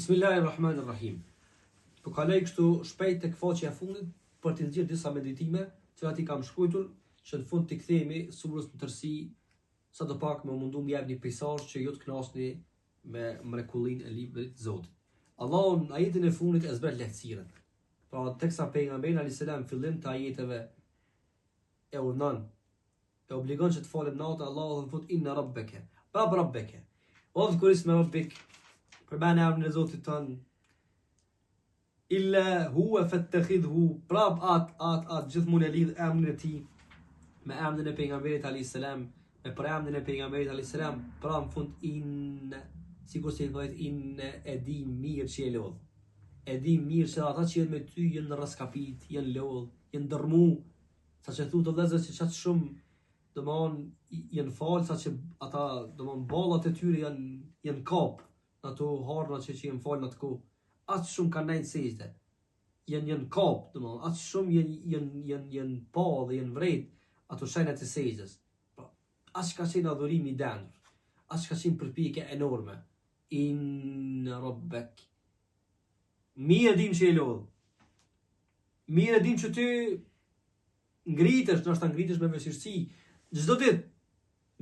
Bismillahirrahmanirrahim. Po kaloj kështu shpejt tek faqja e fundit për të nxjerrë disa meditime, që i kam shkruar, që në fund t'i kthehemi surës në tërësi, sadopak më mundu më jap një peisazh që ju të kënaqni me mrekullinë e librit të Zotit. Allahu në ajetin e fundit e zbret lehtësirën. Pra teksa pejgamberi alayhis salam fillim të ajeteve e urdhnon, e obligon që të falet natë, Allahu thot inna rabbaka, rabbaka. Udhkur isma rabbik. Përbane emrin e Zotit tënë, illa huwa fattakhidhu, prap atë gjithmonë e lidh emrin e tij me emrin e pejgamberit alayhis salam, me emrin e pejgamberit alayhis salam, pra në fund sikur se i thotë e di mirë që e lodh. E di mirë se ata që janë me ty janë në raskapit, janë lodh, janë dërmu, saqë thu të vëllezër që çat shumë domthon janë fal, saqë ata domthon ballat e tyre janë kap. Ato harna që janë falë në atë kohë, aq shumë kanë ndajnë sejtë, janë kap, domethënë, aq shumë janë pa dhe janë vret ato shenjat e sejtës. Aq ka qenë adhurimi i dendur, aq ka qenë përpjekje enorme. Inna rabbak. Mirë dim që e lodh. Mirë dim që ty ngritesh, ndoshta ngritesh me vështirësi, çdo ditë,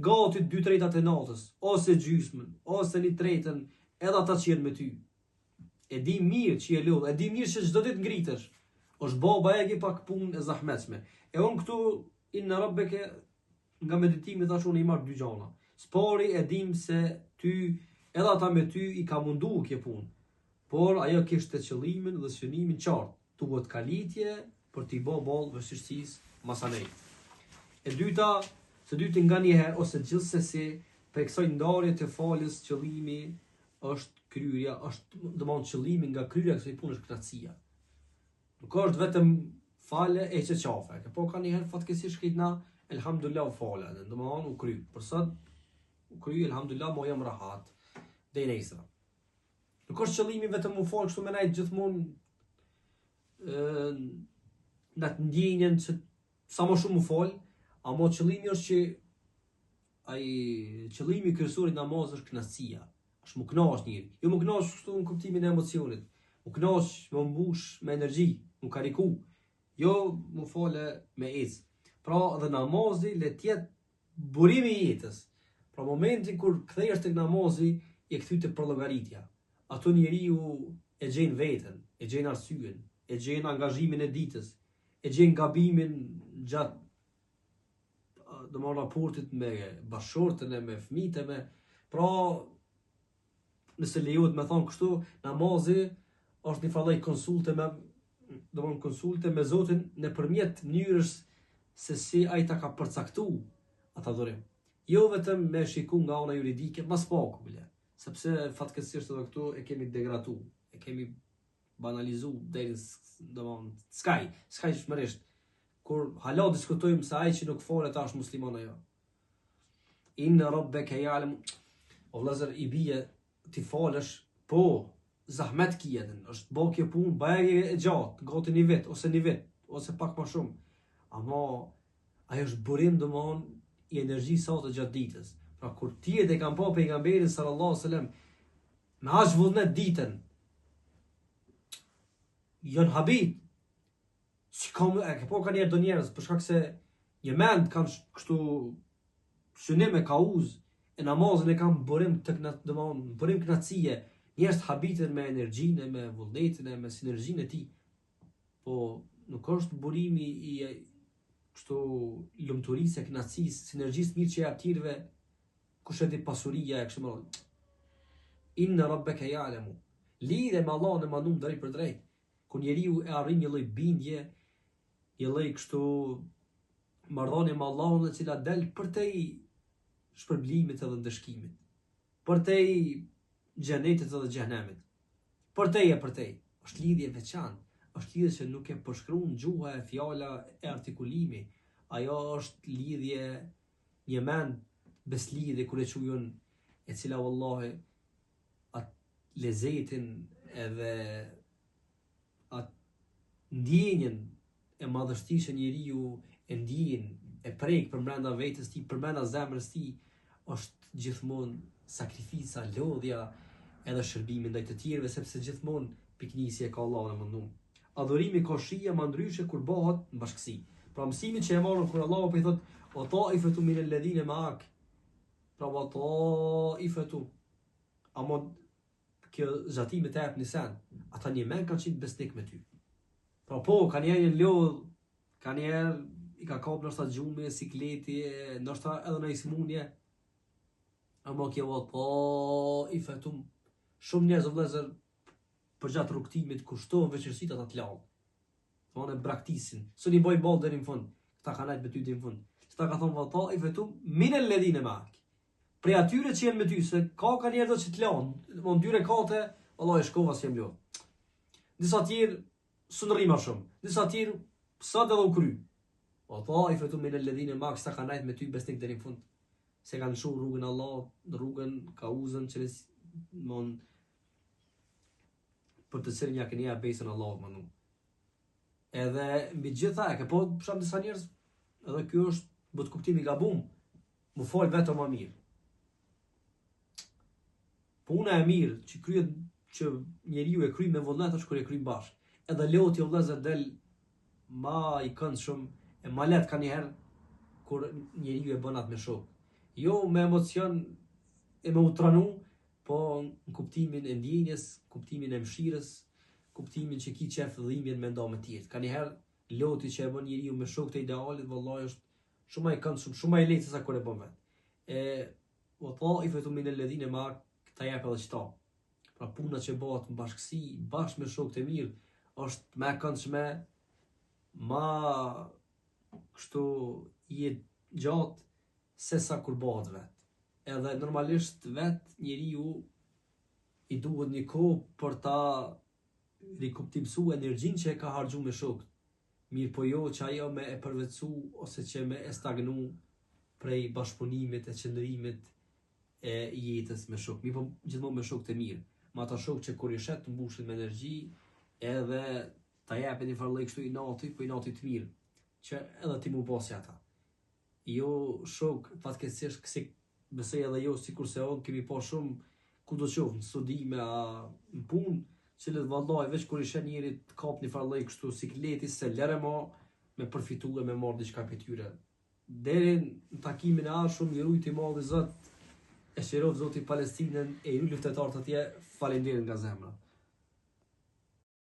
gati 2/3 e natës, ose gjysmën, ose 1/3 edhe ata që jenë me ty. E di mirë që je lodh, e di mirë që çdo ditë ngritesh. Është baba e pak punë e zahmetshme. E unë këtu inna rabbaka nga meditimi thash unë i marr dy gjëra. Spori e dim se ty edhe ata me ty i ka mundu kjo punë. Por ajo kishte qëllimin dhe synimin qartë, tuhet kalitje për t'i bë ball vështirësisë masanej. E dyta, së dyti nga njëherë ose gjithsesi për kësaj ndarje të falës qëllimi është kryerja, është domthon qëllimi nga kryerja kësaj pune është kënaqësia. Nuk është vetëm falë e çeçafe, po ka një herë fatkeqësisht këtë na elhamdulillah falë, domthon u kry. Për sot u kry elhamdulillah mo jam rahat. Deri nesër. Nuk është qëllimi vetëm u fal kështu me nejt gjithmonë në të ndjenjen që sa më shumë u fal, ama qëllimi është që qëllimi kryesor i namazit është kënaqësia. Është më kënaq njëri. Jo më kënaq kështu në kuptimin e emocionit. Më kënaq, më mbush me energji, më kariku. Jo më fale me ec. Pra dhe namazi le të jetë burimi i jetës. Pra momentin kur kthehesh tek namazi, e kthy te përllogaritja. Ato njeriu e gjen veten, e gjen arsyen, e gjen angazhimin e ditës, e gjen gabimin gjatë raportit me bashkëshortën e me fëmijët e me. Pra nëse lejohet me thonë kështu, namazi është një fallaj konsulte me Zotin nëpërmjet mënyrës se si ai ta ka përcaktuar atë adhurim. Jo vetëm me shiku nga ana juridike, mas paku bile, sepse fatkeqësisht edhe këtu e kemi degraduar, e kemi banalizuar deri skaj shmërisht. Kur hala diskutojmë se ai që nuk falet është musliman ajo. Inna rabbaka ya'lam. O vëllazër i bie ti falësh, po zahmet kijedën, është bë kjo punë, bëje e gjatë, gati një vit, ose pak më shumë. Ama ajo është burim domthon i energjisë sot gjatë ditës. Pra kur ti e kam pa pejgamberin sallallahu alaihi wasallam me aq vullnet ditën, janë habit. Po ka njerë do njerëz, për shkak se një mend kanë kështu synim e kauz, e namazin e kanë burim kënaqësie, njerëz habiten me energjinë, me vullnetin e me sinergjinë e tij. Po nuk është burimi i kështu lumturisë, kënaqësisë, sinergjisë mirë që e atyre kush e di pasuria e kështu më. Inna rabbaka ya'lamu. Lidhe me Allahun e mandum drejt për drejt. Kur njeriu e arrin një lloj bindje, një lloj kështu marrëdhënie me Allahun e cila del përtej shpërblimit edhe ndëshkimit, përtej xhenetit edhe xhenemit, përtej. Është lidhje veçantë, është lidhje që nuk e përshkruan gjuha e fjala e artikulimi. Ajo është lidhje një mend beslidhje kur e qujon e cila wallahi atë lezetin edhe atë ndjenjen e madhështisë njeriu e ndjen, e prek përbrenda vetes tij, përbrenda zemrës tij, është gjithmonë sakrifica, lodhja, edhe shërbimin ndaj të tjerëve, sepse gjithmonë piknisja ka Allahun e mëndum. Adhurimi ka shija më ndryshe kur bëhet në bashkësi. Pra mësimin që e marrën kur Allahu po i thot o taifatu min alladhina ma'ak. Pra o taifatu. Ama kjo zatimet e një sen, ata një men kanë qenë besnik me ty. Pra po, ka njerë një lodh, ka njerë i ka kap nështë ta gjume, sikleti, nështë ta edhe në ismunje. Ama kjo o taifatum. Shumë njerëz o vëllezër për gjatë rrugtimit kushtohen veçërsit ata të lanë. Thonë e braktisin. Së një boj ballë deri në fund. Këta ka najtë me ty deri në fund. Këta ka thonë vata i vetum min alladhina ma'ak. Prej atyre që jenë me ty, se ka njerëz që të lanë, më në dyre kate, Allah e shkova si jem lo. Disa tjerë së në rima shumë. Disa tjerë sa dhe u kry. Vata i vetum min alladhina ma'ak, këta ka najtë me ty besnik deri në fund. Se kanë shoh rrugën Allah, rrugën kauzën që mon për të cilën ja keni ja besën Allahut mënu. Edhe mbi gjitha e ke po për shkak disa njerëz, edhe ky është bëhet kuptimi gabum, mu fal vetëm më mirë. Puna e mirë që kryet që njeriu e kryen me vullnet është kur e kryen bashkë. Edhe loti o vëllezër del ma i këndshëm e ma lehtë kanjëherë kur njeriu e bën atë me shok. Jo me emocion e me utranu, po në kuptimin e ndjenjes, kuptimin e mëshirës, kuptimin që ki qef dhimbjen me nda me tjerë. Kanjëherë loti që e bën njeriu me shok të idealit, vallahi është shumë i këndshëm, shumë i lehtë se sa kur e bën vet. O taifatu min alladhina ma'ak, ta jep edhe qëta. Pra puna që bëhet në bashkësi, bashkë me shok të mirë, është me këndshme, ma kështu jetë gjatë, se sa kur bëhet vetë. Edhe normalisht vetë njeriu i duhet një kohë për ta rikuptimsu energjinë që e ka harxhu me shokët. Mirë po jo që ajo me e përvetësu ose që me e stagnu prej bashkëpunimit e qëndrimit e jetës me shok. Mirë po gjithmonë me shok të mirë. Ma ata shok që kur i shet të mbushin me energji edhe ta jepin një farë kështu i nati, po i nati të mirë. Që edhe ti mu pasi ata. Jo shok fatkeqësisht kësi besoj edhe jo sikur se on kemi pa shumë ku do qoftë në studime në punë, cilët vallahi veç kur i shet njëri të kap një farë kështu sikleti se lere ma me përfitu e me marrë diçka për tyre. Deri në takimin e arshëm, i rujt i madhi Zot, e shirov Zoti Palestinën e i luftëtarët atje, faleminderit nga zemra.